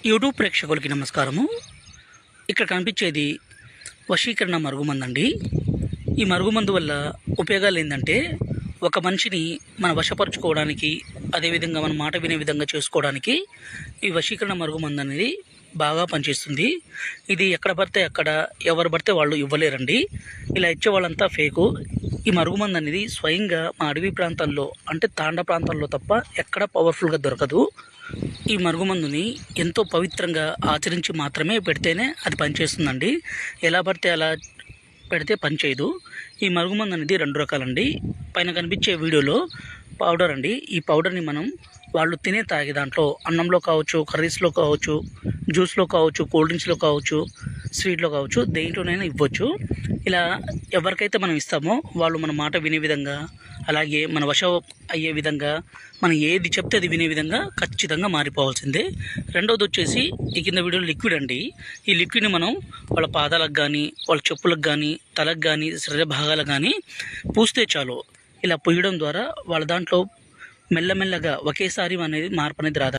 YouTube ప్రేక్షకులకి నమస్కారము. ఇక్కడ కనిపించేది వశీకరణ మరుగుమందండి. ఈ మరుగుమందు వల్ల ఉపయోగాలు ఏంటంటే, ఒక మనిషిని మన వశపరుచుకోవడానికి, అదేవిధంగా మన మాట వినే విధంగా చేసుకోవడానికి ఈ వశీకరణ మరుగుమందు అనేది బాగా పనిచేస్తుంది. ఇది ఎక్కడ పడితే అక్కడ ఎవరు పడితే వాళ్ళు ఇవ్వలేరండి. ఇలా ఇచ్చే వాళ్ళంతా ఫేకు. ఈ మరుగుమందు అనేది స్వయంగా మా అడవి ప్రాంతాల్లో, అంటే తాండ ప్రాంతాల్లో తప్ప ఎక్కడ పవర్ఫుల్గా దొరకదు. ఈ మరుగుమందుని ఎంతో పవిత్రంగా ఆచరించి మాత్రమే పెడితేనే అది పనిచేస్తుందండి. ఎలా పడితే అలా పెడితే పనిచేయదు. ఈ మరుగుమందు అనేది 2 రకాలండి. పైన కనిపించే వీడియోలో పౌడర్ అండి. ఈ పౌడర్ని మనం వాళ్ళు తాగే దాంట్లో, అన్నంలో కావచ్చు, కర్రీస్లో కావచ్చు, జ్యూస్లో కావచ్చు, కూల్ డ్రింక్స్లో కావచ్చు, స్వీట్లో కావచ్చు, దేంట్లోనైనా ఇవ్వచ్చు. ఇలా ఎవరికైతే మనం ఇస్తామో వాళ్ళు మన మాట వినే విధంగా, అలాగే మన వశం అయ్యే విధంగా, మనం ఏది చెప్తే అది వినే విధంగా ఖచ్చితంగా మారిపోవాల్సిందే. రెండోది వచ్చేసి ఈ కింద వీడియోలో లిక్విడ్ అండి. ఈ లిక్విడ్ని మనం వాళ్ళ పాదాలకు కానీ, వాళ్ళ చెప్పులకు కానీ, తలకు కానీ, శరీర భాగాలకు కానీ పూస్తే చాలు. ఇలా పూయడం ద్వారా వాళ్ళ దాంట్లో మెల్లమెల్లగా ఒకేసారి అనేది మార్పు అనేది రాదు.